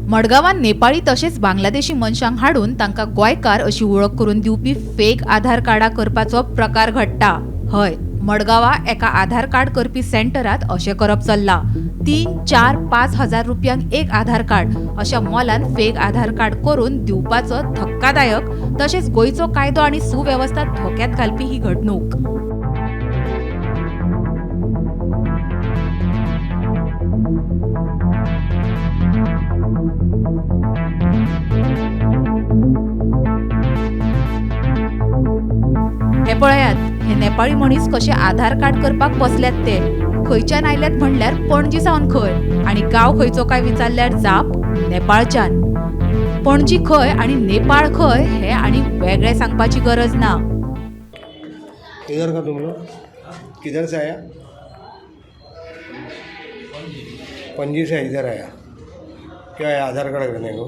मडगांवात नेपाळी तसेच बांगलादेशी मनशांक हाडून तांकां गोंयकार अशी वळख करून दिवपी फेक आधार कार्डा करपाचो प्रकार घडटा। हय, मडगांवा एका आधार कार्ड करपी सेंटरात अशें करप चल्ला। 3, 4, 5 हजार रुपयांक एक आधार कार्ड अशा मोलान फेक आधार कार्ड करून दिवपाचो धक्कादायक तसेच गोंयचो कायदो आनी सुवेवस्था धोक्यात घालपी ही घडणूक। हे पळयात, हे नेपाळी मनीस कशे आधार कार्ड करपाक बसल्यात ते। खंयच्यान आयल्यात म्हणल्यार पणजी सावन खंय आनी गांव खंयचो काय विचारल्यार जाप नेपाळच्यान। पणजी खंय आनी नेपाळ खंय हे आनी वेगळे सांगपाची गरज ना। इधर का तुम लोग किधर से आया? पणजी से इधर आया। क्या है आधार कार्ड करने को?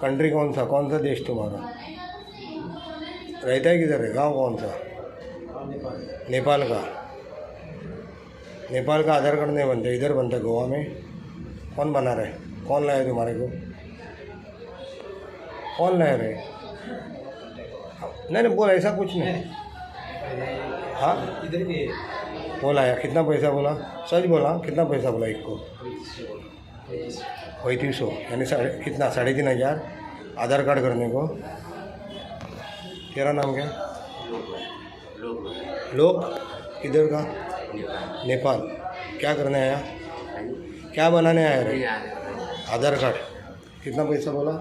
कंट्री कौन सा देश तुम्हारा? रहता है किधर है? गांव कौन सा? नेपाल का। नेपाल का आधार कार्ड नहीं बनता, इधर बनता गोवा में। कौन बना रहा है? कौन लाया तुम्हारे को? कौन लाया रहे? नहीं बोल, ऐसा कुछ नहीं। हाँ इधर भी बोला या कितना पैसा बोला? सच बोला, कितना पैसा बोला एक को? 3500 यानी कितना 3,500 आधार कार्ड करने को। तेरा नाम क्या? लोक किधर का? नेपाल। क्या करने आया? क्या बनाने आया रे? आधार कार्ड। कितना पैसा बोला?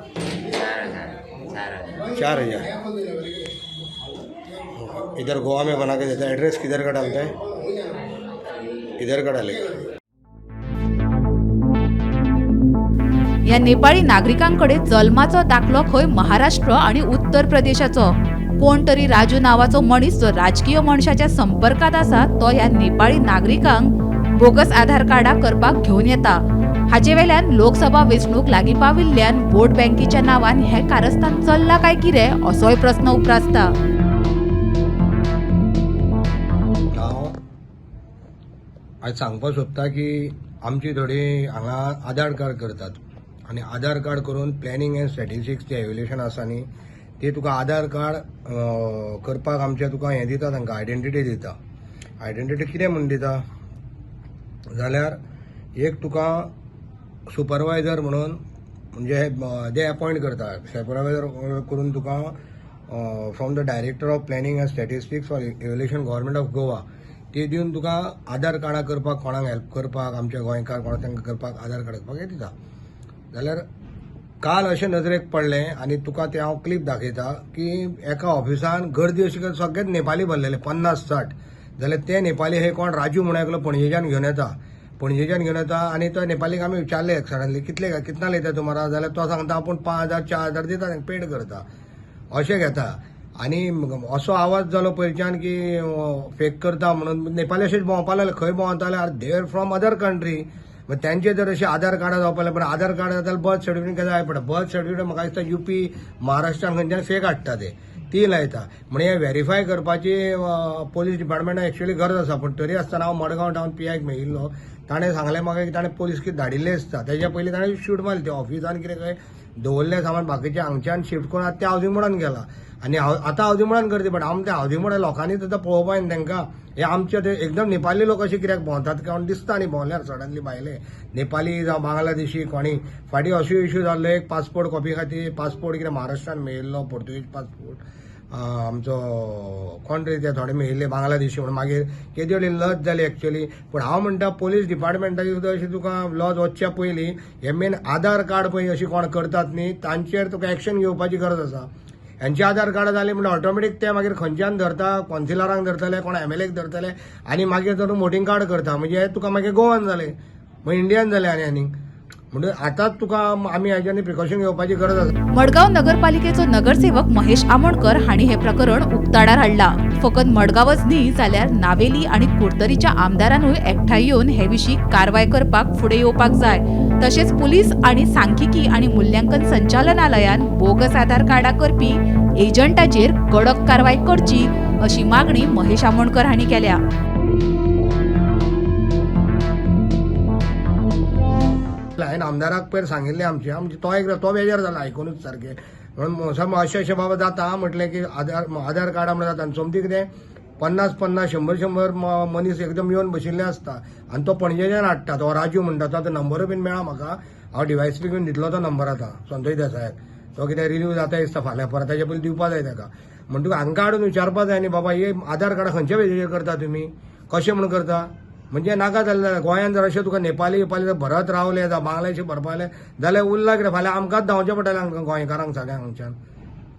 4,000। इधर गोवा में बना के देता है। एड्रेस किधर का डालता है? इधर का डालेगा। या नेपाळी नागरिकांकडे जल्माचो दाखलो खंय महाराष्ट्र आणि उत्तर प्रदेशाचो। कोण तरी राजू नावाचो मनीस जो राजकीय मनशाच्या संपर्कात आसा तो या नेपाळी नागरिकांक बोगस आधार कार्डा करपाक घेवन येता। हाचे वेल्यान लोकसभा वेंचणूक लागीं पाविल्ल्यान वोट बँकेच्या नांवान हे कारस्थान चल्ला काय कितें असोय प्रस्न उपरासता। आज सांगपाक सोदता की आमची थोडी हांगा आधार कार्ड करतात आणि आधार कार्ड करून प्लॅनिंग एंड स्टॅटिस्टिक्स जे एव्हल्युशन आसा न्ही ते तुका आधार कार्ड करपाक आमचे तुका हें दिता, तांकां आयडेंटिटी दिता। आयडेंटिटी कितें म्हूण दिता जाल्यार एक तुका सुपरवायझर म्हणून म्हणजे जे अपॉयंट करता, सुपरवायझर करून तुका from the director of planning and statistics for evaluation government of Goa ते दिवन तुका आधार कार्डा करपाक, कोणाक हेल्प करपाक, आमच्या गोंयकार कोणाक तांकां करपाक आधार कार्ड करपाक हे दिता। जाल्यार काल अशें नजरेक पडलें आनी तुका ते हांव क्लिप दाखयता की एका ऑफिसान गर्दी अशी करून सगळेच नेपाली भरलेले 50-60। जाल्यार ते नेपाली हे कोण राजू म्हणून एकलो पणजेच्यान घेवन येता आनी तो नेपालीक आमी विचारले सडनली कितना लेता तुम्हारा? जाल्यार तो सांगता आपूण 5,000 4,000 दिता, तांकां पेड करता, अशें घेता। आनी असो आवाज जालो पयलींच्यान की फेक करता म्हणून नेपाली अशेंच भोंवपाक लागले। खंय भोंवता जाल्यार they are from other country. मग त्यांचे जर असे आधार कार्ड जावपाक लागले, पण आधार कार्ड जाल्यार बर्थ सर्टिफिकेट जाय पडटा। बर्थ सर्टिफिकेट म्हाका दिसता UP महाराष्ट्रान खंयच्यान फेक हाडटा ती लायता। म्हणजे हे व्हेरीफाय करपाची पोलीस डिपार्टमेंटाक एक्चुअली गरज आसा, पण तरी आसतना हांव मडगांव टावन PIक मेळिल्लो, ताणें सांगलें म्हाका की ताणें पोलीस कितें धाडिल्ले आसता। तेच्या पयलीं ताणें शूट मारली ते ऑफिसान कितें खंय दवरलें सामान बाकीचे हांगच्यान शिफ्ट करून आतां ते हावजिंग बोर्डान गेला आनी आतां हावजिंग बोर्डान करची पडटा। आमी ते हावजिंग बोर्डा लोकांनी सुद्दां पळोवपाक न्ही तांकां हे आमचे ते एकदम नेपाली लोक अशे कित्याक भोंवतात काय दिसता न्ही भोंवल्यार सडनली भायले नेपाली जावं बांगलादेशी कोणी। फाटीं असो इश्यू जाल्लो एक पासपोर्ट कॉपी खातीर पासपोर्ट कितें महाराष्ट्रान मेळिल्लो पोर्तुगीज पासपोर्ट आमचो कोण तरी ते थोडे मेळिल्ले बांगलादेशी म्हणून मागीर केदी वडली लज जाली एक्चुअली। पण हांव म्हणटा पोलीस डिपार्टमेंटाची सुद्दां अशी तुका लज वचच्या पयलीं हे मेन आधार कार्ड पळय अशी कोण करतात न्ही तांचेर तुका एक्शन घेवपाची गरज आसा। यांचे आधार कार्ड जाले म्हणजे ऑटोमॅटीक ते मागीर खंयच्यान धरता, कौन्सिलरांक धरतले, कोण MLAक धरतले आनी मागीर जर वोटिंग कार्ड करता म्हणजे तुका मागीर गोवान जाले, मागीर इंडियान जाले आनीक म्हणजे आतांच तुका आमी हाज्यानी प्रिकॉशन घेवपाची गरज आसा। मडगांव नगरपालिकेचो नगरसेवक महेश आमोणकर हांणी हे प्रकरण उक्ताडार हाडला। फकत मडगांवच न्ही जाल्यार नावेली आनी कुडतरीच्या आमदारांनूय एकठांय येवन हे विशीं कारवाय करपाक फुडें येवपाक जाय। तशेंच पुलीस आनी सांख्यिकी आनी मुल्यांकन संचालनालयान बोगस आधार कार्डा करपी एजंटाचेर कडक कारवाय करची अशी मागणी महेश आमोणकर हांणी केल्या। हांवें आमदाराक पयर सांगिल्लें आमचे तो बेजार जाला आयकूनच सारकें म्हणून अशें बाबा जाता म्हटलें की आधार कार्डा म्हणून जाता आनी समती कितें 50-50 100 मनीस एकदम येवन बशिल्ले आसता आनी तो पणजेच्यान हाडटा तो राजू म्हणटा तो नंबर बीन मेळ्ळा म्हाका हांव डिवायस बीन दितलो तो नंबर आतां संतोष देसायाक तो कितें रिन्यू जाता दिसता फाल्यां परत ताचे पयलीं दिवपा जाय ताका म्हणटकूच हांकां हाडून विचारपा जाय न्ही बाबा हे आधार कार्डा खंयच्या बेजीचेर करता तुमी कशें म्हूण करता म्हणजे नाका जाल्यार गोंयांत जर अशें तुका नेपाली जर भरत रावले जावं बांगलादेशी भरपाले जाल्यार उरला कितें फाल्यां आमकांच धांवचें पडटलें हांकां गोंयकारांक सगळ्यांक हांगच्यान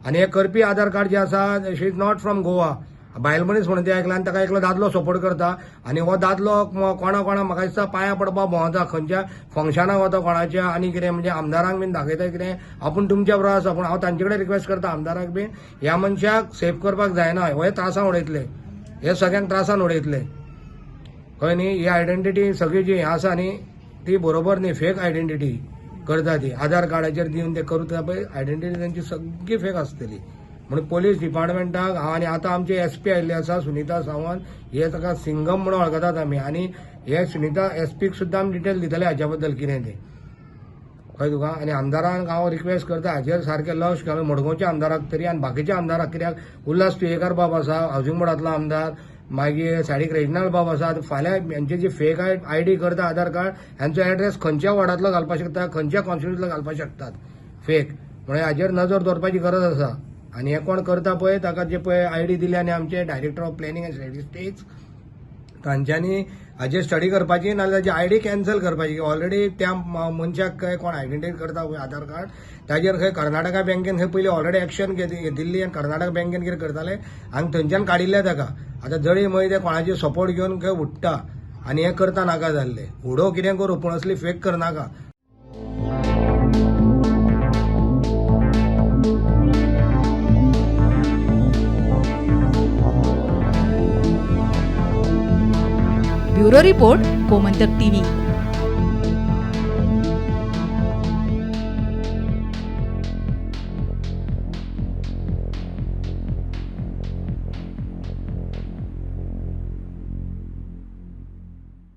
आनी हे करपी आधार कार्ड जे आसा शी इज नॉट फ्रॉम गोवा बायल मनीस म्हणून ते ऐकला आनी ताका एकलो दादलो सपोर्ट करता आनी हो दादलो कोणा म्हाका दिसता पांयां पडपाक भोंवता खंयच्या फंक्शनाक वता कोणाच्या आनी कितें म्हणजे आमदारांक बीन दाखयता कितें आपूण तुमच्या बरोबर आसा पूण हांव तांचे कडेन रिक्वेस्ट करता आमदाराक बीन ह्या मनशाक सेफ करपाक जायना हे त्रासान उडयतले हे सगळ्यांक त्रासान उडयतले कळ्ळें न्ही ही आयडेंटिटी सगळी जी हें आसा न्ही ती बरोबर न्ही फेक आयडेंटिटी करता ती आधार कार्डाचेर दिवन ते करता पळय आयडेंटिटी तांची सगळी फेक आसतली म्हणून पोलीस डिपार्टमेंटाक आनी आतां आमचे एसपी आयिल्ले आसा सुनीता सावंत हे ताका सिंगम म्हणून वळखतात आमी आनी हे सुनीता एसपीक सुद्दां आमी डिटेल दितले हाच्या बद्दल कितें तें कळ्ळें तुका आनी आमदारांक हांव रिक्वेस्ट करता हाचेर सारकें लक्ष घालून मडगांवच्या आमदाराक तरी आनी बाकीच्या आमदाराक कित्याक उल्हास तुयेकर बाब आसा हावसिंग बोर्डांतलो आमदार मागीर सायडीक रेजनल बाब आसा फाल्यां हेंचे जी फेक आयडी करता आधार कार्ड हांचो एड्रेस खंयच्या वॉर्डांतलो घालपाक शकता खंयच्या कॉन्स्टिट्युन्सींतलो घालपाक शकतात फेक म्हणून हाचेर नजर दवरपाची गरज आसा आनी हे कोण करता पळय ताका जे पळय आयडी दिली आनी आमचे director of planning and statistics तांच्यांनी हाचेर स्टडी करपाची नाजाल्यार ताची आयडी कॅन्सल करपाची ऑलरेडी त्या मनशाक खंय कोण आयडेंटिटी करता पळय आधार कार्ड ताजेर खंय कर्नाटका बँकेन खंय पयलीं ऑलरेडी एक्शन दिल्ली आनी कर्नाटक बँकेन कितें करताले हांगा थंयच्यान काडिल्ले ताका आतां जळी मय ते कोणाची सपोर्ट घेवन खंय उठटा आनी हें करता नाका जाल्लें उडो कितें करूं पूण असली फेक करनाका. Bureau report Gomantak TV.